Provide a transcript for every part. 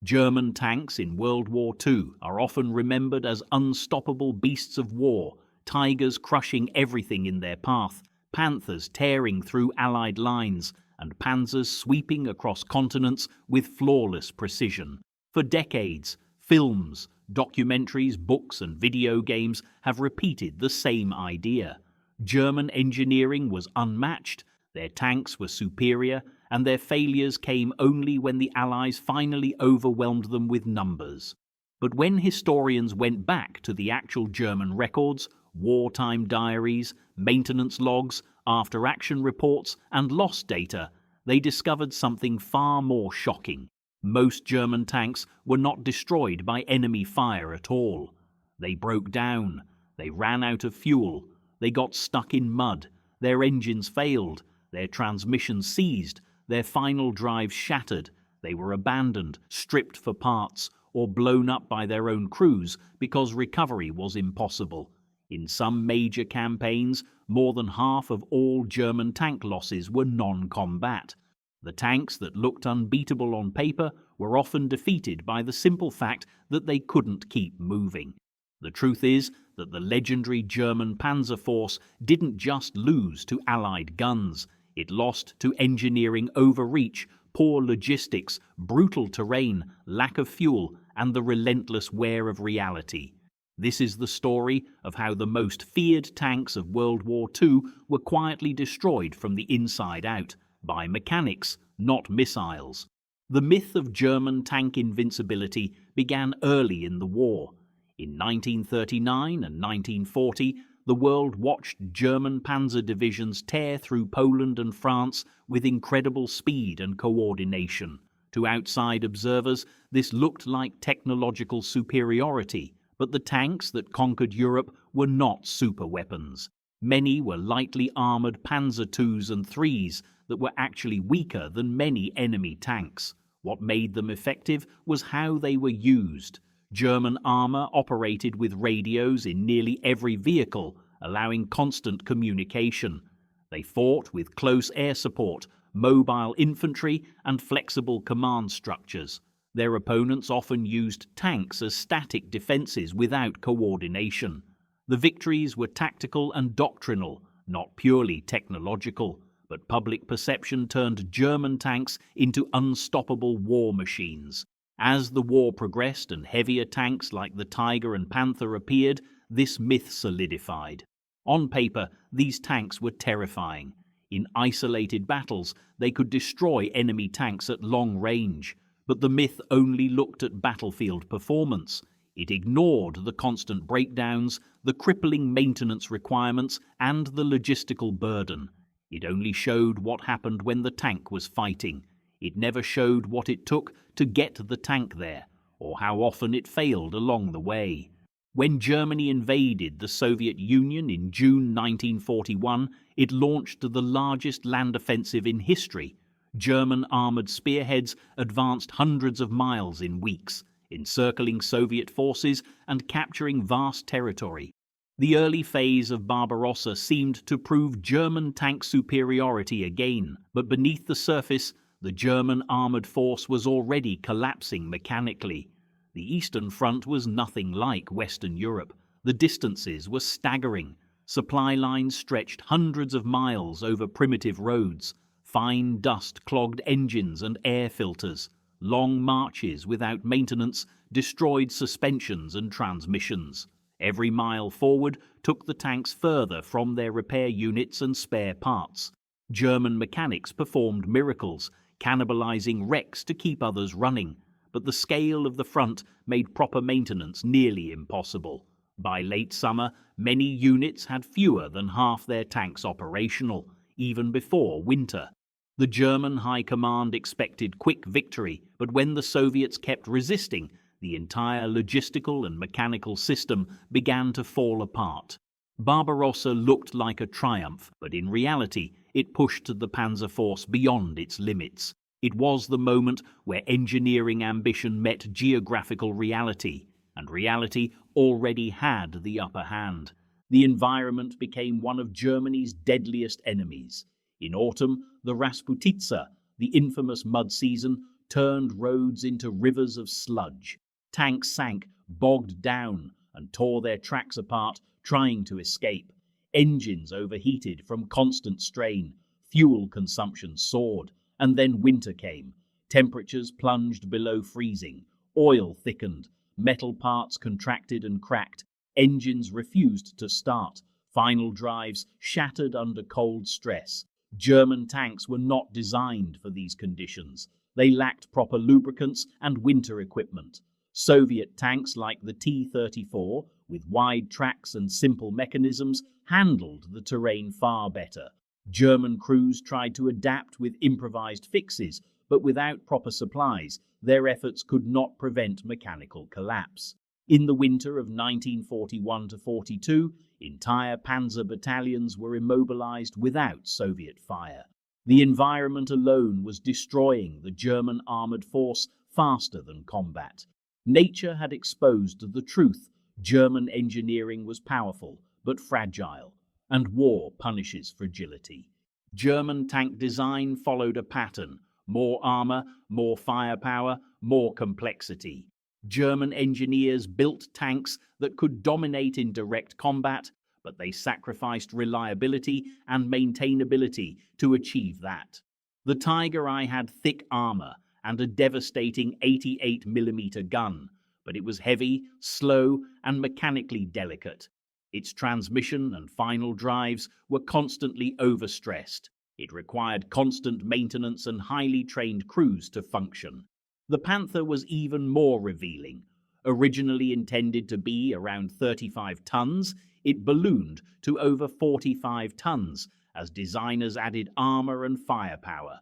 German tanks in World War II are often remembered as unstoppable beasts of war, tigers crushing everything in their path, panthers tearing through Allied lines, and panzers sweeping across continents with flawless precision. For decades, films, documentaries, books, and video games have repeated the same idea. German engineering was unmatched, their tanks were superior, and their failures came only when the Allies finally overwhelmed them with numbers. But when historians went back to the actual German records, wartime diaries, maintenance logs, after-action reports, and lost data, they discovered something far more shocking. Most German tanks were not destroyed by enemy fire at all. They broke down, they ran out of fuel, they got stuck in mud, their engines failed, their transmissions seized, their final drives shattered, they were abandoned, stripped for parts, or blown up by their own crews because recovery was impossible. In some major campaigns, more than half of all German tank losses were non-combat. The tanks that looked unbeatable on paper were often defeated by the simple fact that they couldn't keep moving. The truth is that the legendary German Panzer force didn't just lose to Allied guns. It lost to engineering overreach, poor logistics, brutal terrain, lack of fuel, and the relentless wear of reality. This is the story of how the most feared tanks of World War II were quietly destroyed from the inside out, by mechanics, not missiles. The myth of German tank invincibility began early in the war. In 1939 and 1940, the world watched German panzer divisions tear through Poland and France with incredible speed and coordination. To outside observers, this looked like technological superiority, but the tanks that conquered Europe were not superweapons. Many were lightly armoured Panzer IIs and IIIs that were actually weaker than many enemy tanks. What made them effective was how they were used. German armour operated with radios in nearly every vehicle, allowing constant communication. They fought with close air support, mobile infantry, and flexible command structures. Their opponents often used tanks as static defences without coordination. The victories were tactical and doctrinal, not purely technological, but public perception turned German tanks into unstoppable war machines. As the war progressed and heavier tanks like the Tiger and Panther appeared, this myth solidified. On paper, these tanks were terrifying. In isolated battles, they could destroy enemy tanks at long range. But the myth only looked at battlefield performance. It ignored the constant breakdowns, the crippling maintenance requirements, and the logistical burden. It only showed what happened when the tank was fighting. It never showed what it took to get the tank there, or how often it failed along the way. When Germany invaded the Soviet Union in June 1941, it launched the largest land offensive in history. German armoured spearheads advanced hundreds of miles in weeks, encircling Soviet forces and capturing vast territory. The early phase of Barbarossa seemed to prove German tank superiority again, but beneath the surface, the German armoured force was already collapsing mechanically. The Eastern Front was nothing like Western Europe. The distances were staggering. Supply lines stretched hundreds of miles over primitive roads. Fine dust clogged engines and air filters. Long marches without maintenance destroyed suspensions and transmissions. Every mile forward took the tanks further from their repair units and spare parts. German mechanics performed miracles, cannibalizing wrecks to keep others running, but the scale of the front made proper maintenance nearly impossible. By late summer, many units had fewer than half their tanks operational, even before winter. The German High Command expected quick victory, but when the Soviets kept resisting, the entire logistical and mechanical system began to fall apart. Barbarossa looked like a triumph, but in reality, it pushed the Panzer force beyond its limits. It was the moment where engineering ambition met geographical reality, and reality already had the upper hand. The environment became one of Germany's deadliest enemies. In autumn, the Rasputitsa, the infamous mud season, turned roads into rivers of sludge. Tanks sank, bogged down, and tore their tracks apart, trying to escape. Engines overheated from constant strain. Fuel consumption soared, and then winter came. Temperatures plunged below freezing. Oil thickened. Metal parts contracted and cracked. Engines refused to start. Final drives shattered under cold stress. German tanks were not designed for these conditions. They lacked proper lubricants and winter equipment. Soviet tanks like the T-34, with wide tracks and simple mechanisms, handled the terrain far better. German crews tried to adapt with improvised fixes, but without proper supplies, their efforts could not prevent mechanical collapse. In the winter of 1941-42, entire Panzer battalions were immobilized without Soviet fire. The environment alone was destroying the German armored force faster than combat. Nature had exposed the truth. German engineering was powerful, but fragile, and war punishes fragility. German tank design followed a pattern: more armor, more firepower, more complexity. German engineers built tanks that could dominate in direct combat, but they sacrificed reliability and maintainability to achieve that. The Tiger I had thick armor and a devastating 88mm gun, but it was heavy, slow, and mechanically delicate. Its transmission and final drives were constantly overstressed. It required constant maintenance and highly trained crews to function. The Panther was even more revealing. Originally intended to be around 35 tons, it ballooned to over 45 tons as designers added armor and firepower.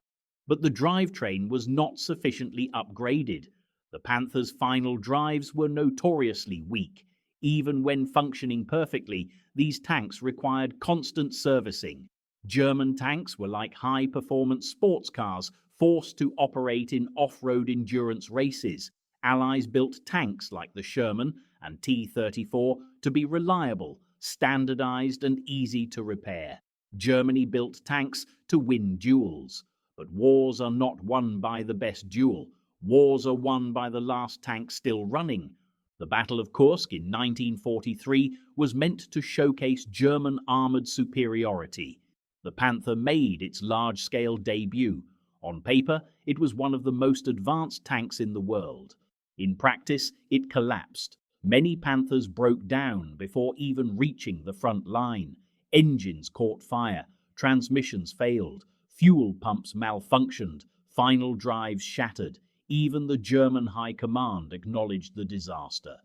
But the drivetrain was not sufficiently upgraded. The Panther's final drives were notoriously weak. Even when functioning perfectly, these tanks required constant servicing. German tanks were like high-performance sports cars forced to operate in off-road endurance races. Allies built tanks like the Sherman and T-34 to be reliable, standardized, and easy to repair. Germany built tanks to win duels. But wars are not won by the best duel. Wars are won by the last tank still running. The Battle of Kursk in 1943 was meant to showcase German armored superiority. The Panther made its large-scale debut. On paper, it was one of the most advanced tanks in the world. In practice, it collapsed. Many Panthers broke down before even reaching the front line. Engines caught fire, transmissions failed, fuel pumps malfunctioned, final drives shattered. Even the German High Command acknowledged the disaster.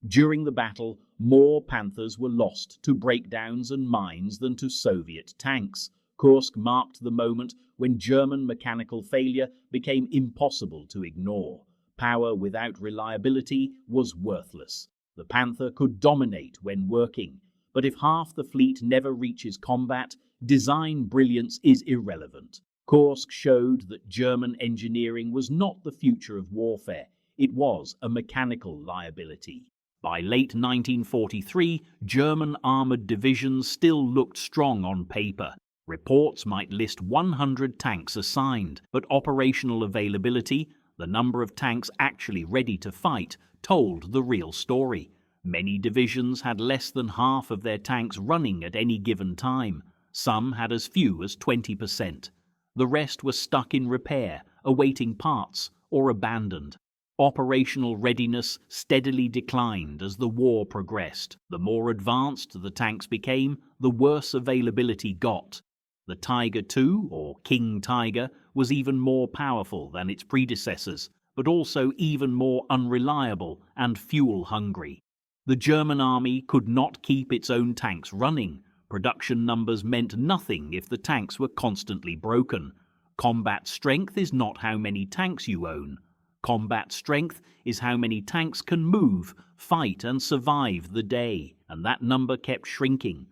During the battle, more Panthers were lost to breakdowns and mines than to Soviet tanks. Kursk marked the moment when German mechanical failure became impossible to ignore. Power without reliability was worthless. The Panther could dominate when working, but if half the fleet never reaches combat, design brilliance is irrelevant. Kursk showed that German engineering was not the future of warfare. It was a mechanical liability. By late 1943, German armored divisions still looked strong on paper. Reports might list 100 tanks assigned, but operational availability, the number of tanks actually ready to fight, told the real story. Many divisions had less than half of their tanks running at any given time. Some had as few as 20%. The rest were stuck in repair, awaiting parts, or abandoned. Operational readiness steadily declined as the war progressed. The more advanced the tanks became, the worse availability got. The Tiger II, or King Tiger, was even more powerful than its predecessors, but also even more unreliable and fuel-hungry. The German army could not keep its own tanks running. Production numbers meant nothing if the tanks were constantly broken. Combat strength is not how many tanks you own. Combat strength is how many tanks can move, fight, and survive the day, and that number kept shrinking.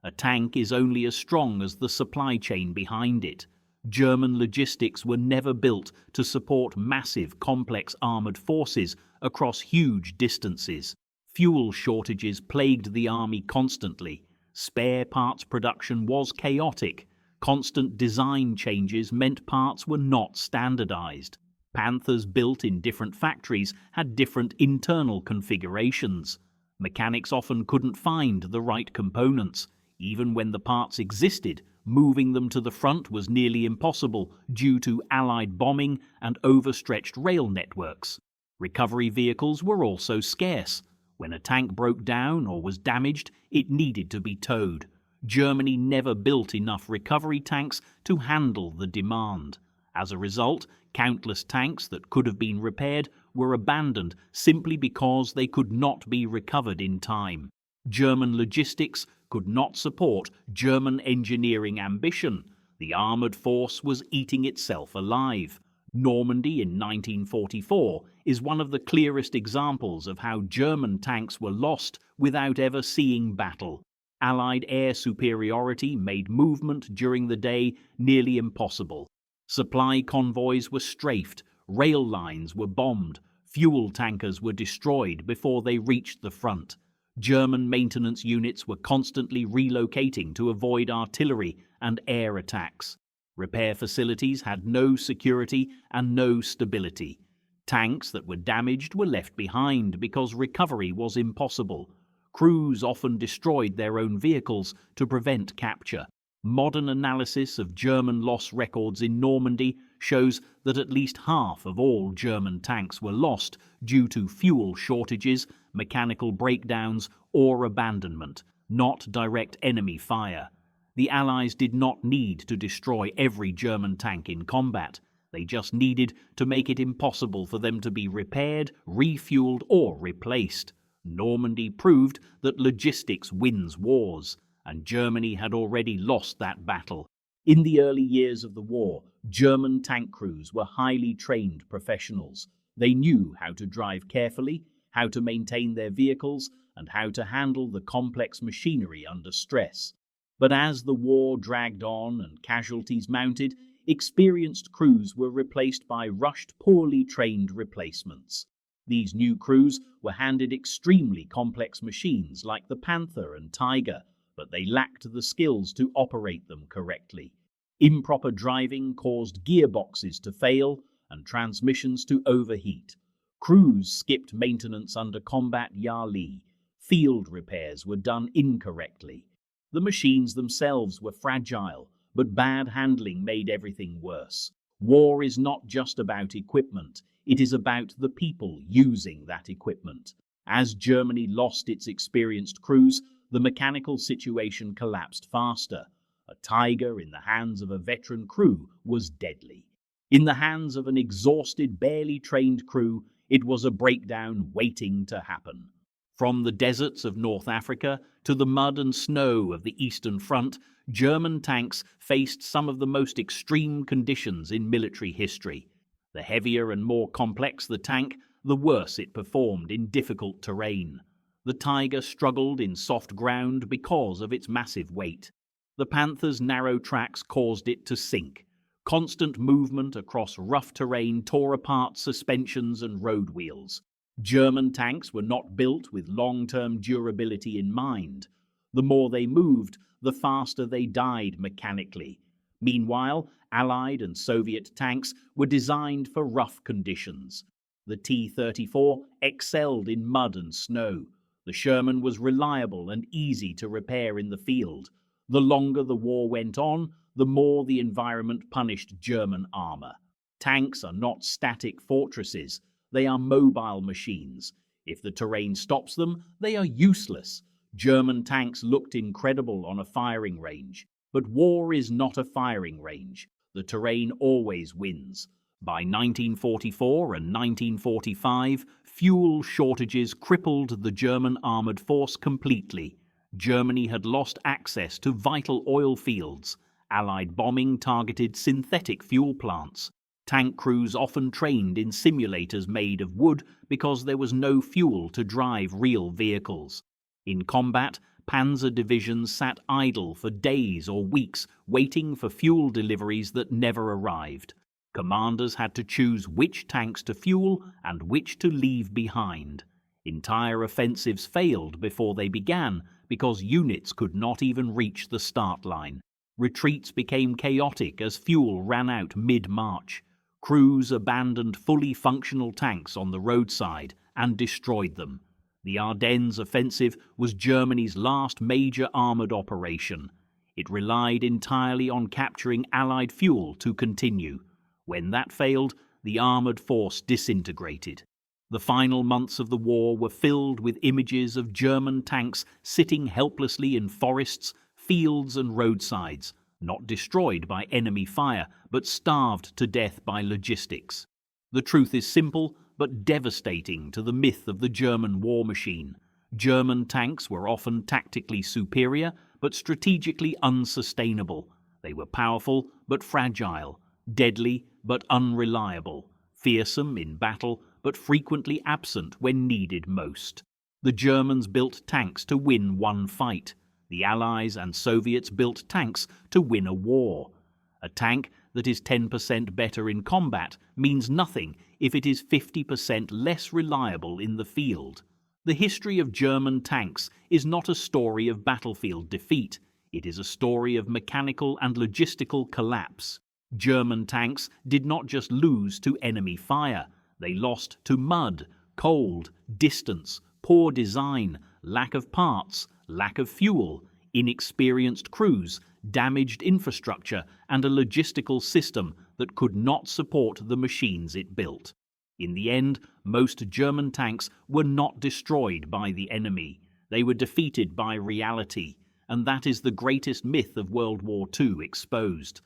A tank is only as strong as the supply chain behind it. German logistics were never built to support massive, complex armored forces across huge distances. Fuel shortages plagued the army constantly. Spare parts production was chaotic. Constant design changes meant parts were not standardized. Panthers built in different factories had different internal configurations. Mechanics often couldn't find the right components. Even when the parts existed, moving them to the front was nearly impossible due to Allied bombing and overstretched rail networks. Recovery vehicles were also scarce. When a tank broke down or was damaged, it needed to be towed. Germany never built enough recovery tanks to handle the demand. As a result, countless tanks that could have been repaired were abandoned simply because they could not be recovered in time. German logistics could not support German engineering ambition. The armoured force was eating itself alive. Normandy in 1944 is one of the clearest examples of how German tanks were lost without ever seeing battle. Allied air superiority made movement during the day nearly impossible. Supply convoys were strafed, rail lines were bombed, fuel tankers were destroyed before they reached the front. German maintenance units were constantly relocating to avoid artillery and air attacks. Repair facilities had no security and no stability. Tanks that were damaged were left behind because recovery was impossible. Crews often destroyed their own vehicles to prevent capture. Modern analysis of German loss records in Normandy shows that at least half of all German tanks were lost due to fuel shortages, mechanical breakdowns, or abandonment, not direct enemy fire. The Allies did not need to destroy every German tank in combat. They just needed to make it impossible for them to be repaired, refueled, or replaced. Normandy proved that logistics wins wars, and Germany had already lost that battle. In the early years of the war, German tank crews were highly trained professionals. They knew how to drive carefully, how to maintain their vehicles, and how to handle the complex machinery under stress. But as the war dragged on and casualties mounted, experienced crews were replaced by rushed, poorly trained replacements. These new crews were handed extremely complex machines like the Panther and Tiger, but they lacked the skills to operate them correctly. Improper driving caused gearboxes to fail and transmissions to overheat. Crews skipped maintenance under combat WWII. Field repairs were done incorrectly. The machines themselves were fragile, but bad handling made everything worse. War is not just about equipment, it is about the people using that equipment. As Germany lost its experienced crews, the mechanical situation collapsed faster. A Tiger in the hands of a veteran crew was deadly. In the hands of an exhausted, barely trained crew, it was a breakdown waiting to happen. From the deserts of North Africa to the mud and snow of the Eastern Front, German tanks faced some of the most extreme conditions in military history. The heavier and more complex the tank, the worse it performed in difficult terrain. The Tiger struggled in soft ground because of its massive weight. The Panther's narrow tracks caused it to sink. Constant movement across rough terrain tore apart suspensions and road wheels. German tanks were not built with long-term durability in mind. The more they moved, the faster they died mechanically. Meanwhile, Allied and Soviet tanks were designed for rough conditions. The T-34 excelled in mud and snow. The Sherman was reliable and easy to repair in the field. The longer the war went on, the more the environment punished German armor. Tanks are not static fortresses. They are mobile machines. If the terrain stops them, they are useless. German tanks looked incredible on a firing range. But war is not a firing range. The terrain always wins. By 1944 and 1945, fuel shortages crippled the German armored force completely. Germany had lost access to vital oil fields. Allied bombing targeted synthetic fuel plants. Tank crews often trained in simulators made of wood because there was no fuel to drive real vehicles. In combat, Panzer divisions sat idle for days or weeks waiting for fuel deliveries that never arrived. Commanders had to choose which tanks to fuel and which to leave behind. Entire offensives failed before they began because units could not even reach the start line. Retreats became chaotic as fuel ran out mid-march. Crews abandoned fully functional tanks on the roadside and destroyed them. The Ardennes offensive was Germany's last major armoured operation. It relied entirely on capturing Allied fuel to continue. When that failed, the armoured force disintegrated. The final months of the war were filled with images of German tanks sitting helplessly in forests, fields and roadsides, not destroyed by enemy fire, but starved to death by logistics. The truth is simple, but devastating to the myth of the German war machine. German tanks were often tactically superior, but strategically unsustainable. They were powerful, but fragile, deadly, but unreliable, fearsome in battle, but frequently absent when needed most. The Germans built tanks to win one fight. The Allies and Soviets built tanks to win a war. A tank that is 10% better in combat means nothing if it is 50% less reliable in the field. The history of German tanks is not a story of battlefield defeat. It is a story of mechanical and logistical collapse. German tanks did not just lose to enemy fire. They lost to mud, cold, distance, poor design, lack of parts, lack of fuel, inexperienced crews, damaged infrastructure, and a logistical system that could not support the machines it built. In the end, most German tanks were not destroyed by the enemy. They were defeated by reality, and that is the greatest myth of World War II exposed.